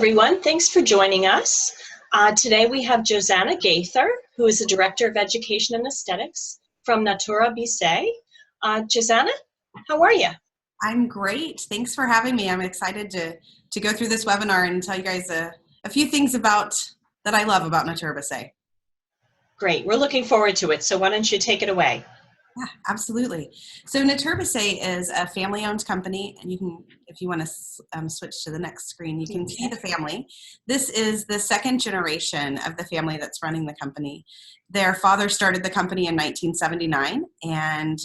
everyone. Thanks for joining us. Today we have Josanna Gaither, who is the Director of Education and Aesthetics from Natura Bisse. Josanna, how are you? I'm great. Thanks for having me. I'm excited to go through this webinar and tell you guys a few things that I love about Natura Bisse. Great. We're looking forward to it. So why don't you take it away? Yeah, absolutely. So Natura Bisse is a family-owned company, and you can, if you want to switch to the next screen, you can see the family. This is the second generation of the family that's running the company. Their father started the company in 1979, and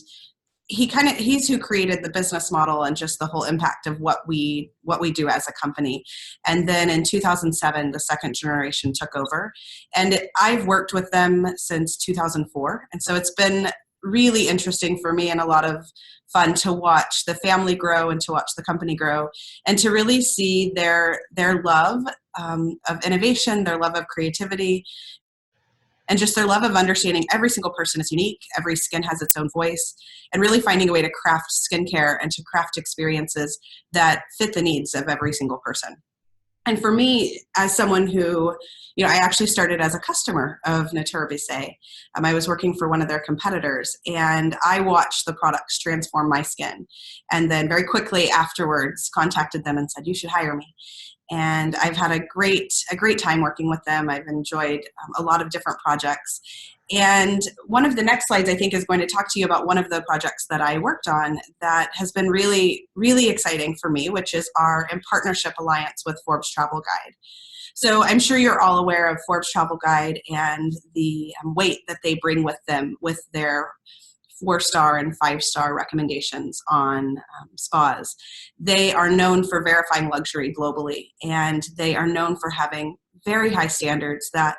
he's who created the business model and just the whole impact of what we do as a company. And then in 2007, the second generation took over, and I've worked with them since 2004. And so it's been really interesting for me and a lot of fun to watch the family grow and to watch the company grow and to really see their love of innovation, their love of creativity, and just their love of understanding every single person is unique, every skin has its own voice, and really finding a way to craft skincare and to craft experiences that fit the needs of every single person. And for me, as someone who, I actually started as a customer of Natura Bisse. I was working for one of their competitors, and I watched the products transform my skin. And then very quickly afterwards, contacted them and said, "You should hire me." And I've had a great time working with them. I've enjoyed a lot of different projects. And one of the next slides, I think, is going to talk to you about one of the projects that I worked on that has been really, really exciting for me, which is our in partnership alliance with Forbes Travel Guide. So I'm sure you're all aware of Forbes Travel Guide and the weight that they bring with them with their 4-star and 5-star recommendations on spas. They are known for verifying luxury globally, and they are known for having very high standards that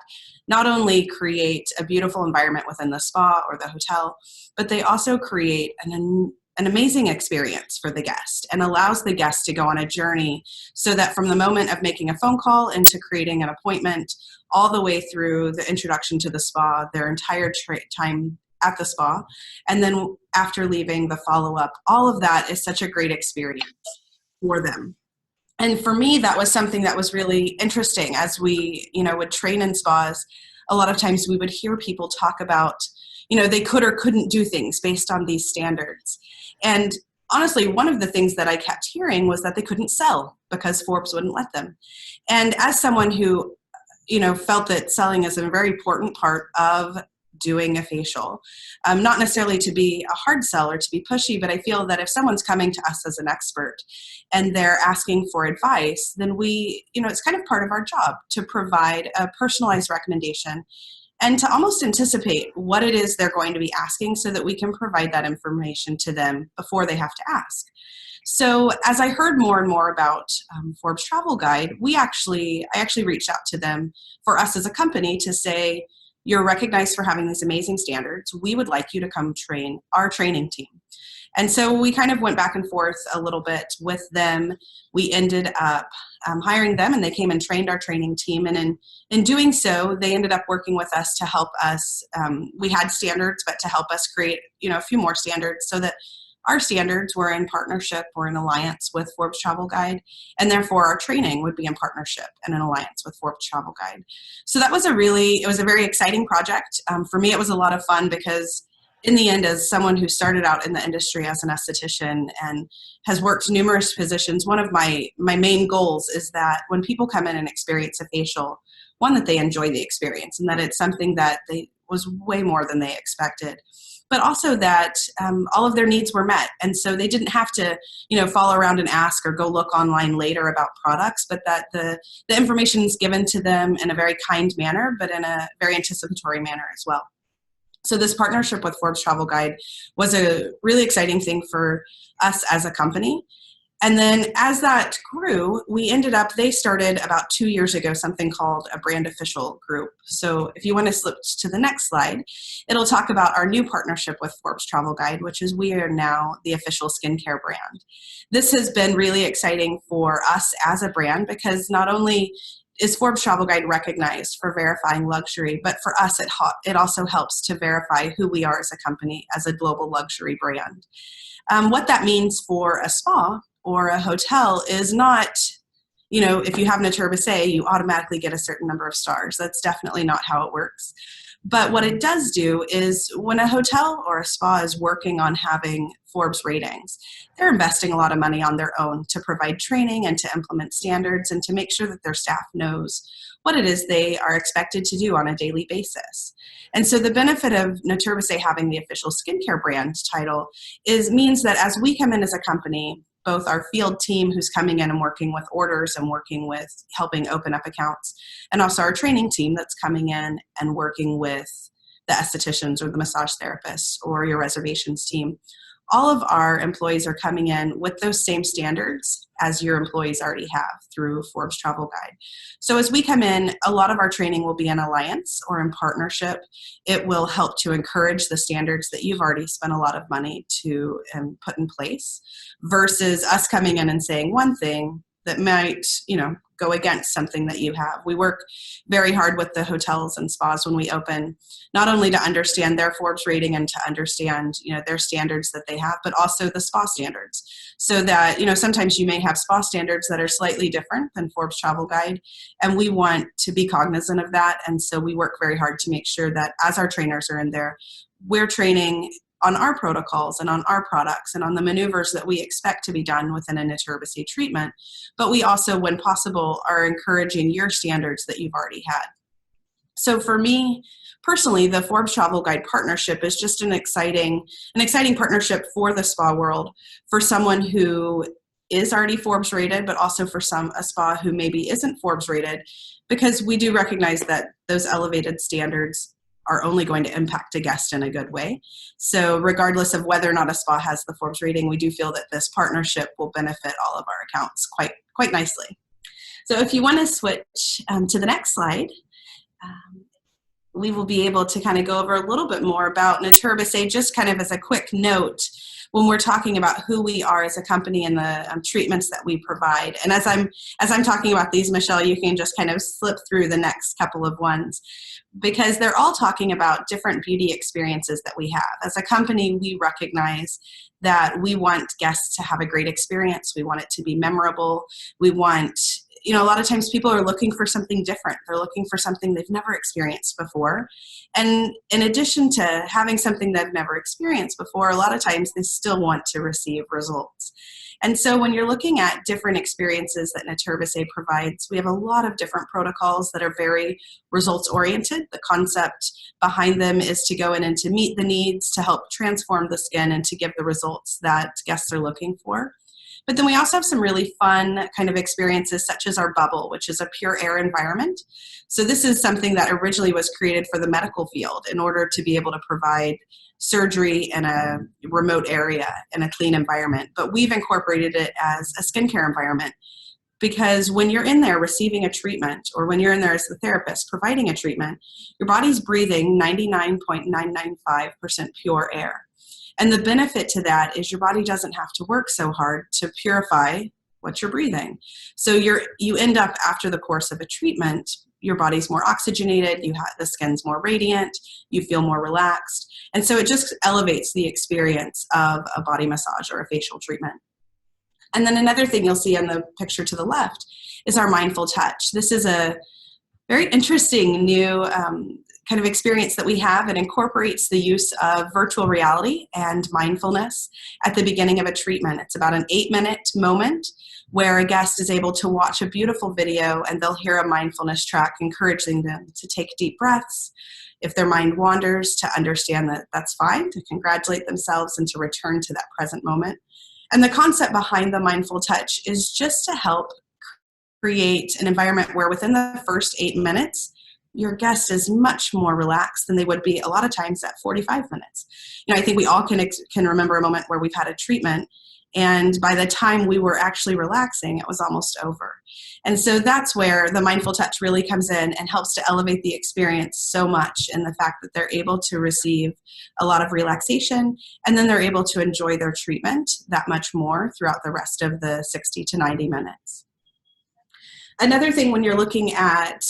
not only create a beautiful environment within the spa or the hotel, but they also create an amazing experience for the guest and allows the guest to go on a journey so that from the moment of making a phone call into creating an appointment, all the way through the introduction to the spa, their entire time at the spa, and then after leaving, the follow-up, all of that is such a great experience for them. And for me, that was something that was really interesting as we, would train in spas. A lot of times we would hear people talk about, they could or couldn't do things based on these standards. And honestly, one of the things that I kept hearing was that they couldn't sell because Forbes wouldn't let them. And as someone who, felt that selling is a very important part of doing a facial, not necessarily to be a hard sell or to be pushy, but I feel that if someone's coming to us as an expert and they're asking for advice, then we, it's kind of part of our job to provide a personalized recommendation and to almost anticipate what it is they're going to be asking so that we can provide that information to them before they have to ask. So as I heard more and more about Forbes Travel Guide, I actually reached out to them for us as a company to say, "You're recognized for having these amazing standards. We would like you to come train our training team." And so we kind of went back and forth a little bit with them. We ended up hiring them, and they came and trained our training team. And in doing so, they ended up working with us to help us. We had standards, but to help us create, a few more standards so that our standards were in partnership or in alliance with Forbes Travel Guide, and therefore our training would be in partnership and in alliance with Forbes Travel Guide. So that was it was a very exciting project. For me, it was a lot of fun because in the end, as someone who started out in the industry as an esthetician and has worked numerous positions, one of my main goals is that when people come in and experience a facial, one, that they enjoy the experience and that it's something that was way more than they expected, but also that all of their needs were met. And so they didn't have to, follow around and ask or go look online later about products, but that the information is given to them in a very kind manner, but in a very anticipatory manner as well. So this partnership with Forbes Travel Guide was a really exciting thing for us as a company. And then as that grew, they started about 2 years ago, something called a brand official group. So if you want to slip to the next slide, it'll talk about our new partnership with Forbes Travel Guide, which is we are now the official skincare brand. This has been really exciting for us as a brand because not only is Forbes Travel Guide recognized for verifying luxury, but for us, it also helps to verify who we are as a company, as a global luxury brand. What that means for a spa or a hotel is not if you have Natura Bisse, you automatically get a certain number of stars. That's definitely not how it works. But what it does do is when a hotel or a spa is working on having Forbes ratings, they're investing a lot of money on their own to provide training and to implement standards and to make sure that their staff knows what it is they are expected to do on a daily basis. And so the benefit of Natura Bisse having the official skincare brand title means that as we come in as a company, both our field team who's coming in and working with orders and working with helping open up accounts, and also our training team that's coming in and working with the estheticians or the massage therapists or your reservations team. All of our employees are coming in with those same standards as your employees already have through Forbes Travel Guide. So as we come in, a lot of our training will be in alliance or in partnership. It will help to encourage the standards that you've already spent a lot of money to put in place versus us coming in and saying one thing that might, go against something that you have. We work very hard with the hotels and spas when we open, not only to understand their Forbes rating and to understand, their standards that they have, but also the spa standards. So that, sometimes you may have spa standards that are slightly different than Forbes Travel Guide, and we want to be cognizant of that. And so we work very hard to make sure that as our trainers are in there, we're training on our protocols and on our products and on the maneuvers that we expect to be done within a Natura Bisse treatment. But we also, when possible, are encouraging your standards that you've already had. So for me, personally, the Forbes Travel Guide partnership is just an exciting partnership for the spa world, for someone who is already Forbes rated, but also for a spa who maybe isn't Forbes rated, because we do recognize that those elevated standards are only going to impact a guest in a good way. So regardless of whether or not a spa has the Forbes rating, we do feel that this partnership will benefit all of our accounts quite nicely. So if you want to switch to the next slide, we will be able to kind of go over a little bit more about Natura Bisse, just kind of as a quick note when we're talking about who we are as a company and the treatments that we provide. And as I'm talking about these, Michelle, you can just kind of slip through the next couple of ones, because they're all talking about different beauty experiences that we have. As a company, we recognize that we want guests to have a great experience. We want it to be memorable. We want, a lot of times people are looking for something different. They're looking for something they've never experienced before. And in addition to having something they've never experienced before, a lot of times they still want to receive results. And so when you're looking at different experiences that Natura Bisse provides, we have a lot of different protocols that are very results oriented. The concept behind them is to go in and to meet the needs, to help transform the skin, and to give the results that guests are looking for. But then we also have some really fun kind of experiences, such as our bubble, which is a pure air environment. So this is something that originally was created for the medical field in order to be able to provide surgery in a remote area in a clean environment. But we've incorporated it as a skincare environment, because when you're in there receiving a treatment, or when you're in there as the therapist providing a treatment, your body's breathing 99.995% pure air. And the benefit to that is your body doesn't have to work so hard to purify what you're breathing. So you end up, after the course of a treatment, your body's more oxygenated, the skin's more radiant, you feel more relaxed. And so it just elevates the experience of a body massage or a facial treatment. And then another thing you'll see on the picture to the left is our mindful touch. This is a very interesting new kind of experience that we have. It incorporates the use of virtual reality and mindfulness at the beginning of a treatment. It's about an 8-minute moment where a guest is able to watch a beautiful video, and they'll hear a mindfulness track encouraging them to take deep breaths. If their mind wanders, to understand that that's fine, to congratulate themselves and to return to that present moment. And the concept behind the mindful touch is just to help create an environment where within the first 8 minutes, your guest is much more relaxed than they would be a lot of times at 45 minutes. I think we all can remember a moment where we've had a treatment, and by the time we were actually relaxing, it was almost over. And so that's where the mindful touch really comes in and helps to elevate the experience so much, in the fact that they're able to receive a lot of relaxation, and then they're able to enjoy their treatment that much more throughout the rest of the 60 to 90 minutes. Another thing, when you're looking at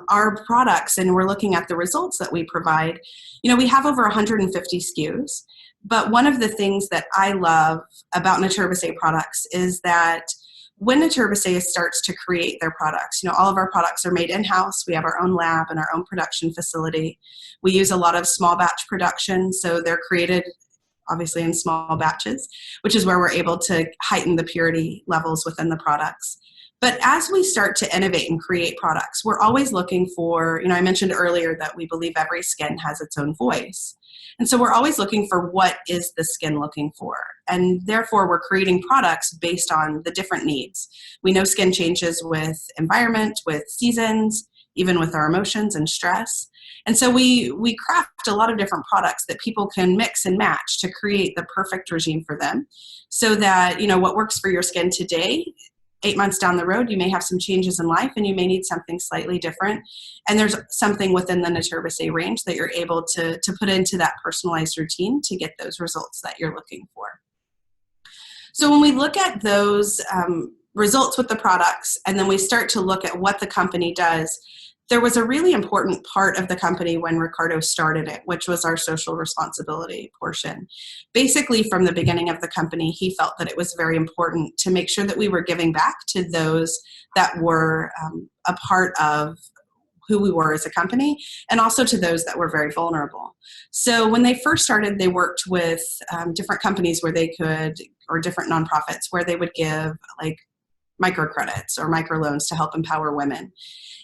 our products and we're looking at the results that we provide, we have over 150 SKUs. But one of the things that I love about Natura Bisse products is that when Natura Bisse starts to create their products, all of our products are made in-house. We have our own lab and our own production facility. We use a lot of small batch production, so they're created obviously in small batches, which is where we're able to heighten the purity levels within the products. But as we start to innovate and create products, we're always looking for, I mentioned earlier that we believe every skin has its own voice. And so we're always looking for what is the skin looking for. And therefore, we're creating products based on the different needs. We know skin changes with environment, with seasons, even with our emotions and stress. And so we craft a lot of different products that people can mix and match to create the perfect regime for them, so that, what works for your skin today, 8 months down the road, you may have some changes in life and you may need something slightly different. And there's something within the Natura Bisse range that you're able to put into that personalized routine to get those results that you're looking for. So when we look at those results with the products, and then we start to look at what the company does, there was a really important part of the company when Ricardo started it, which was our social responsibility portion. Basically, from the beginning of the company, he felt that it was very important to make sure that we were giving back to those that were a part of who we were as a company, and also to those that were very vulnerable. So when they first started, they worked with different companies where they could, or different nonprofits, where they would give like microcredits or microloans to help empower women.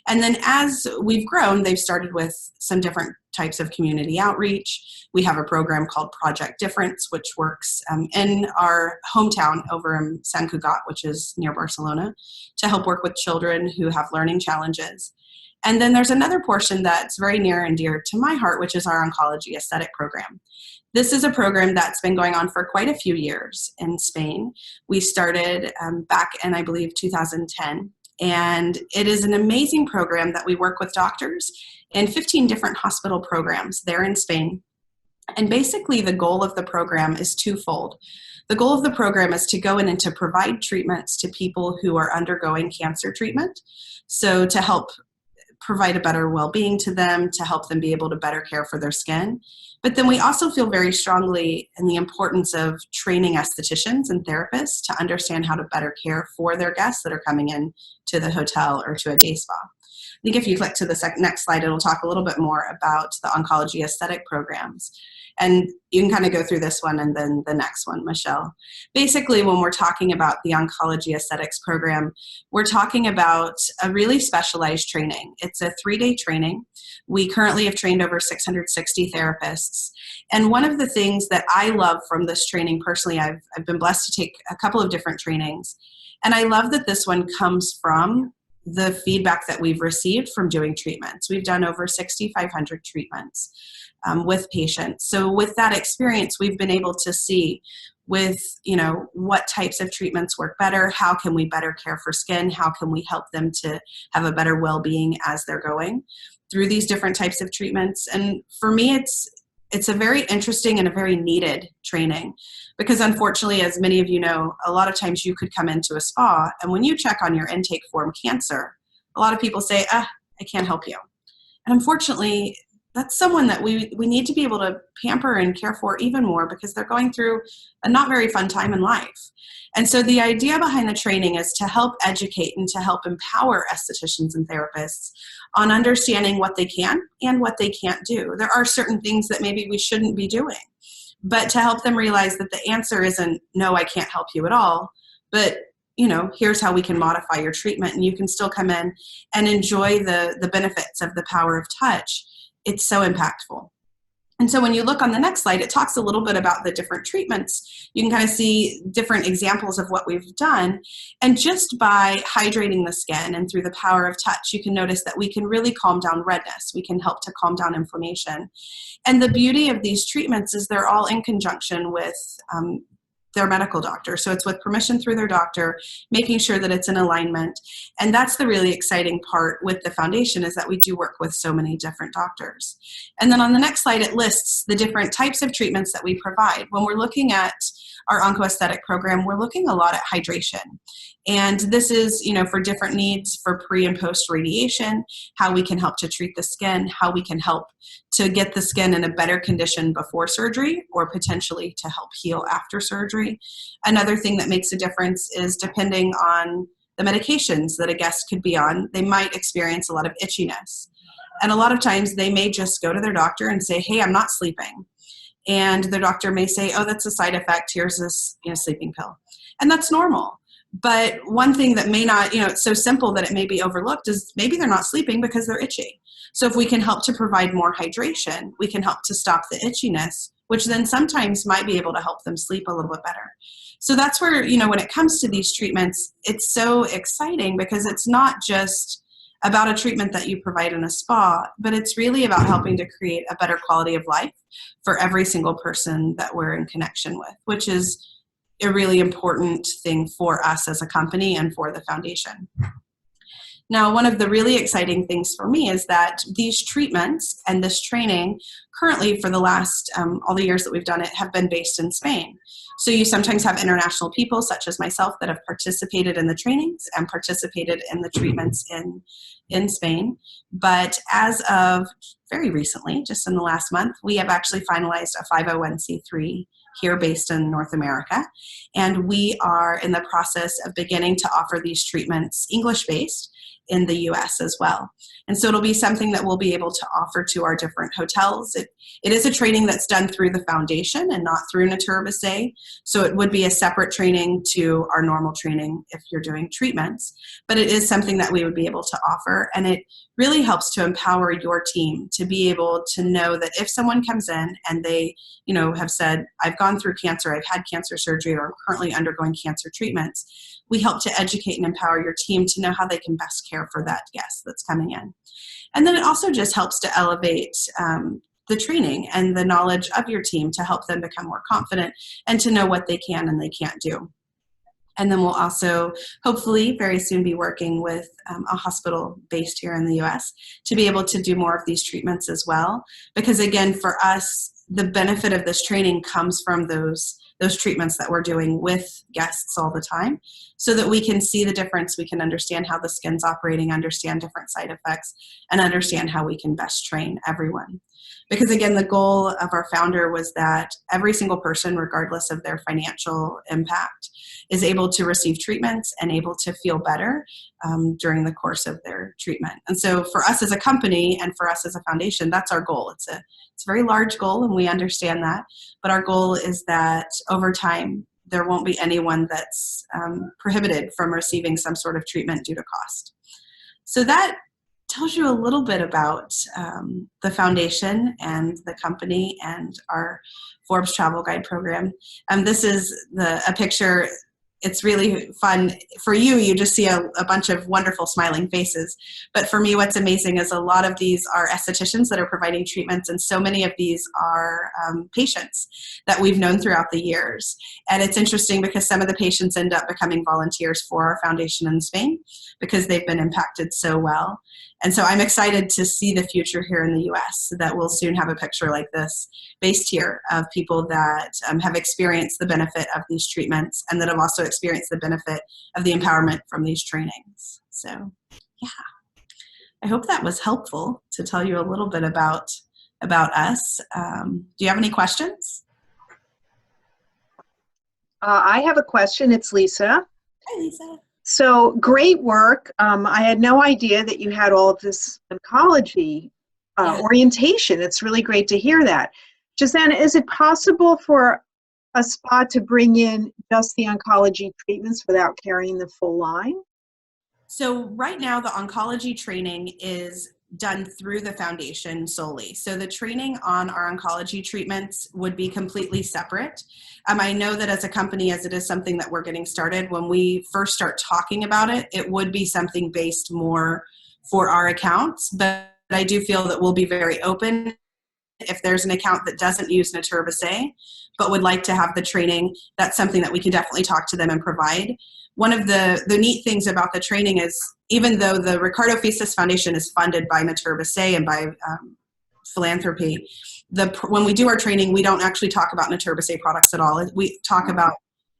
And then as we've grown, they've started with some different types of community outreach. We have a program called Project Difference, which works in our hometown over in Sant Cugat, which is near Barcelona, to help work with children who have learning challenges. And then there's another portion that's very near and dear to my heart, which is our oncology aesthetic program. This is a program that's been going on for quite a few years in Spain. We started back in, I believe, 2010. And it is an amazing program that we work with doctors in 15 different hospital programs there in Spain. And basically the goal of the program is twofold. The goal of the program is to go in and to provide treatments to people who are undergoing cancer treatment. So to help provide a better well-being to them, to help them be able to better care for their skin. But then we also feel very strongly in the importance of training estheticians and therapists to understand how to better care for their guests that are coming in to the hotel or to a day spa. I think if you click to the next slide, it'll talk a little bit more about the oncology aesthetic programs. And you can kind of go through this one and then the next one, Michelle. Basically, when we're talking about the oncology aesthetics program, we're talking about a really specialized training. It's a 3-day training. We currently have trained over 660 therapists. And one of the things that I love from this training, personally, I've been blessed to take a couple of different trainings. And I love that this one comes from the feedback that we've received from doing treatments. We've done over 6,500 treatments with patients. So with that experience, we've been able to see with, what types of treatments work better, how can we better care for skin, how can we help them to have a better well-being as they're going through these different types of treatments. And for me, it's a very interesting and a very needed training, because unfortunately, as many of you know, a lot of times you could come into a spa and when you check on your intake form cancer, a lot of people say, I can't help you. And unfortunately, that's someone that we need to be able to pamper and care for even more, because they're going through a not very fun time in life. And so the idea behind the training is to help educate and to help empower estheticians and therapists on understanding what they can and what they can't do. There are certain things that maybe we shouldn't be doing, but to help them realize that the answer isn't, no, I can't help you at all, but here's how we can modify your treatment and you can still come in and enjoy the benefits of the power of touch. It's so impactful. And so when you look on the next slide, it talks a little bit about the different treatments. You can kind of see different examples of what we've done. And just by hydrating the skin and through the power of touch, you can notice that we can really calm down redness. We can help to calm down inflammation. And the beauty of these treatments is they're all in conjunction with their medical doctor. So it's with permission through their doctor, making sure that it's in alignment. And that's the really exciting part with the foundation, is that we do work with so many different doctors. And then on the next slide, it lists the different types of treatments that we provide. When we're looking at our oncoaesthetic program, we're looking a lot at hydration. And this is, for different needs for pre and post radiation, how we can help to treat the skin, how we can help to get the skin in a better condition before surgery or potentially to help heal after surgery. Another thing that makes a difference is depending on the medications that a guest could be on, they might experience a lot of itchiness. And a lot of times they may just go to their doctor and say, hey, I'm not sleeping. And the doctor may say, oh, that's a side effect. Here's this sleeping pill. And that's normal. But one thing that may not, it's so simple that it may be overlooked is maybe they're not sleeping because they're itchy. So if we can help to provide more hydration, we can help to stop the itchiness, which then sometimes might be able to help them sleep a little bit better. So that's where, when it comes to these treatments, it's so exciting because it's not just about a treatment that you provide in a spa, but it's really about helping to create a better quality of life for every single person that we're in connection with, which is a really important thing for us as a company and for the foundation. Now, one of the really exciting things for me is that these treatments and this training currently for the last, all the years that we've done it, have been based in Spain. So you sometimes have international people such as myself that have participated in the trainings and participated in the treatments in Spain. But as of very recently, just in the last month, we have actually finalized a 501c3 here based in North America. And we are in the process of beginning to offer these treatments English-based in the US as well. And so it'll be something that we'll be able to offer to our different hotels. It is a training that's done through the foundation and not through Natura Bisse. So it would be a separate training to our normal training if you're doing treatments. But it is something that we would be able to offer. And it really helps to empower your team to be able to know that if someone comes in and they, have said, I've gone through cancer, I've had cancer surgery, or I'm currently undergoing cancer treatments, we help to educate and empower your team to know how they can best care for that guest that's coming in. And then it also just helps to elevate the training and the knowledge of your team to help them become more confident and to know what they can and they can't do. And then we'll also hopefully very soon be working with a hospital based here in the US to be able to do more of these treatments as well. Because again, for us, the benefit of this training comes from those treatments that we're doing with guests all the time so that we can see the difference, we can understand how the skin's operating, understand different side effects, and understand how we can best train everyone. Because again, the goal of our founder was that every single person, regardless of their financial impact, is able to receive treatments and able to feel better during the course of their treatment. And so for us as a company and for us as a foundation, that's our goal. It's a very large goal and we understand that, but our goal is that over time, there won't be anyone that's prohibited from receiving some sort of treatment due to cost. So that tells you a little bit about the foundation and the company and our Forbes Travel Guide program. This is a picture. It's really fun. For you, you just see a bunch of wonderful smiling faces. But for me, what's amazing is a lot of these are estheticians that are providing treatments, and so many of these are patients that we've known throughout the years. And it's interesting because some of the patients end up becoming volunteers for our foundation in Spain because they've been impacted so well. And so I'm excited to see the future here in the US, that we'll soon have a picture like this based here of people that have experienced the benefit of these treatments and that have also experienced the benefit of the empowerment from these trainings. So yeah, I hope that was helpful to tell you a little bit about us. Do you have any questions? I have a question. It's Lisa. Hi, Lisa. So great work. I had no idea that you had all of this oncology orientation. It's really great to hear that. Josanna, is it possible for a spa to bring in just the oncology treatments without carrying the full line? So right now, the oncology training is done through the foundation solely. So the training on our oncology treatments would be completely separate. I know that as a company, as it is something that we're getting started, when we first start talking about it, it would be something based more for our accounts, but I do feel that we'll be very open. If there's an account that doesn't use Natura Bisse, but would like to have the training, that's something that we can definitely talk to them and provide. One of the neat things about the training is, even though the Ricardo Fisas Foundation is funded by Natura Bisse and by philanthropy, when we do our training, we don't actually talk about Natura Bisse products at all. We talk about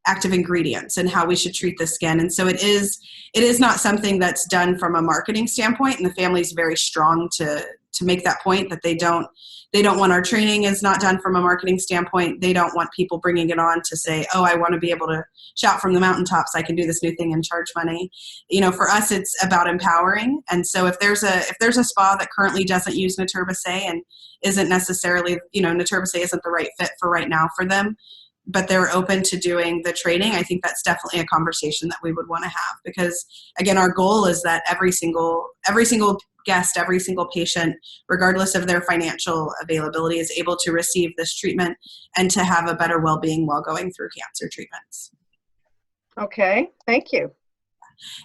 active ingredients and how we should treat the skin. And so it is not something that's done from a marketing standpoint, and the family's very strong to make that point, that they don't want our training is not done from a marketing standpoint. They don't want people bringing it on to say, oh, I want to be able to shout from the mountaintops, I can do this new thing and charge money. For us, it's about empowering. And so if there's a spa that currently doesn't use Natura Bisse and isn't necessarily, Natura Bisse isn't the right fit for right now for them, but they're open to doing the training, I think that's definitely a conversation that we would want to have, because again, our goal is that every single guest, every single patient, regardless of their financial availability, is able to receive this treatment and to have a better well-being while going through cancer treatments. Okay, thank you.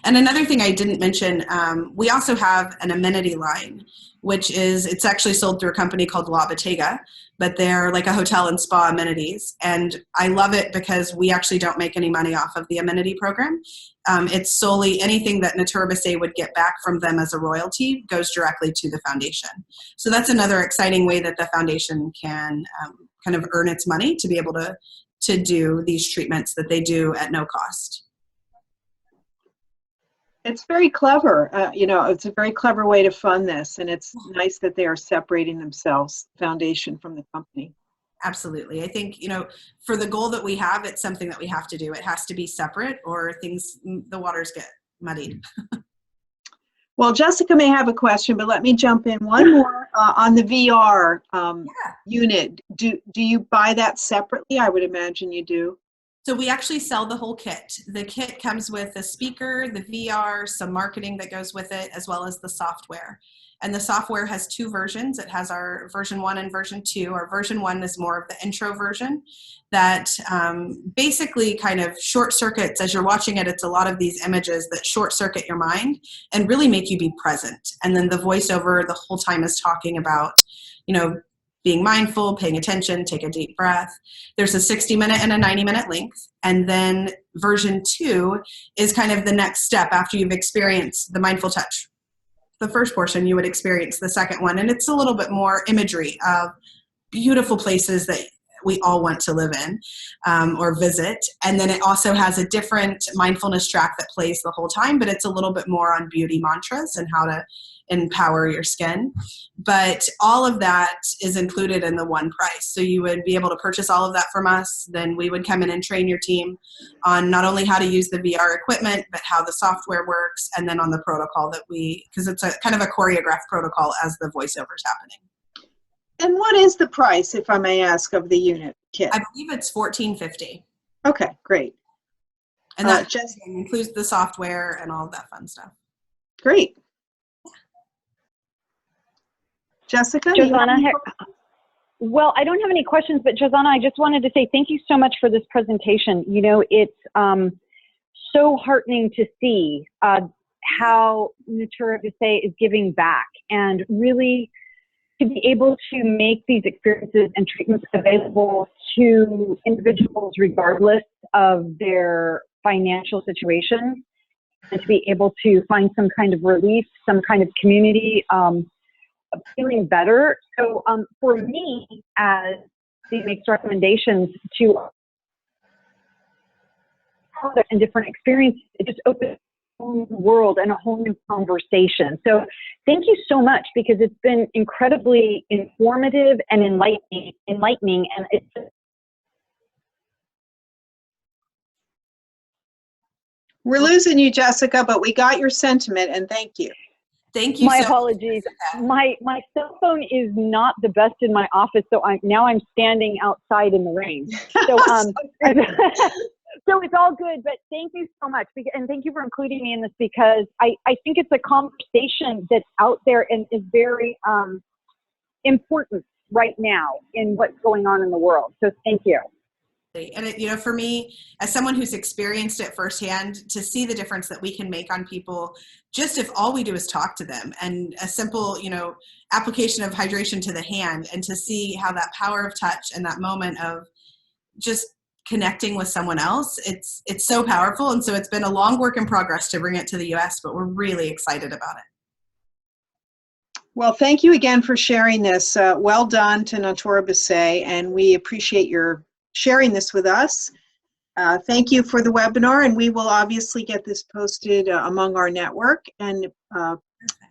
And another thing I didn't mention, we also have an amenity line, it's actually sold through a company called La Bottega, but they're like a hotel and spa amenities. And I love it because we actually don't make any money off of the amenity program. It's solely anything that Natura Bisse would get back from them as a royalty goes directly to the foundation. So that's another exciting way that the foundation can kind of earn its money to be able to do these treatments that they do at no cost. It's very clever. It's a very clever way to fund this, and it's nice that they are separating themselves, foundation, from the company. Absolutely. I think, for the goal that we have, it's something that we have to do. It has to be separate, or the waters get muddied. Well, Jessica may have a question, but let me jump in. One more on the VR unit. Do you buy that separately? I would imagine you do. So we actually sell the whole kit. The kit comes with a speaker, the VR, some marketing that goes with it, as well as the software. And the software has two versions. It has our version 1 and version 2. Our version 1 is more of the intro version that basically kind of short circuits, as you're watching it, it's a lot of these images that short circuit your mind and really make you be present. And then the voiceover the whole time is talking about, being mindful, paying attention, take a deep breath. There's a 60-minute and a 90-minute length. And then version 2 is kind of the next step after you've experienced the mindful touch. The first portion, you would experience the second one. And it's a little bit more imagery of beautiful places that we all want to live in or visit. And then it also has a different mindfulness track that plays the whole time, but it's a little bit more on beauty mantras and how to empower your skin. But all of that is included in the one price. So you would be able to purchase all of that from us. Then we would come in and train your team on not only how to use the VR equipment, but how the software works, and then on the protocol because it's a kind of a choreographed protocol as the voiceover is happening. And what is the price, if I may ask, of the unit kit? I believe it's $14.50. Okay, great. And that just includes the software and all of that fun stuff. Great. Jessica? Josanna, well, I don't have any questions, but Josanna, I just wanted to say thank you so much for this presentation. It's so heartening to see how Natura Bisse is giving back, and really to be able to make these experiences and treatments available to individuals regardless of their financial situation, and to be able to find some kind of relief, some kind of community, feeling better. So for me, as she makes recommendations to products and different experiences, it just opens a whole new world and a whole new conversation. So thank you so much, because it's been incredibly informative and enlightening, and it's We're losing you, Jessica, but we got your sentiment, and thank you. Thank you. My apologies. My cell phone is not the best in my office, so I'm standing outside in the rain. So so it's all good. But thank you so much, and thank you for including me in this, because I think it's a conversation that's out there and is very important right now in what's going on in the world. So thank you. And for me, as someone who's experienced it firsthand, to see the difference that we can make on people, just if all we do is talk to them, and a simple, application of hydration to the hand, and to see how that power of touch and that moment of just connecting with someone else, it's so powerful. And so it's been a long work in progress to bring it to the US, but we're really excited about it. Well, thank you again for sharing this. Well done to Natura Bisse, and we appreciate your sharing this with us. Thank you for the webinar, and we will obviously get this posted among our network. And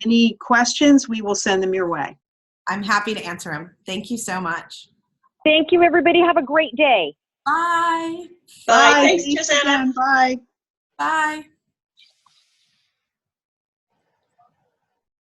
any questions, we will send them your way. I'm happy to answer them. Thank you so much. Thank you, everybody. Have a great day. Bye. Bye. Bye. Thanks, Josanna. Again. Bye. Bye.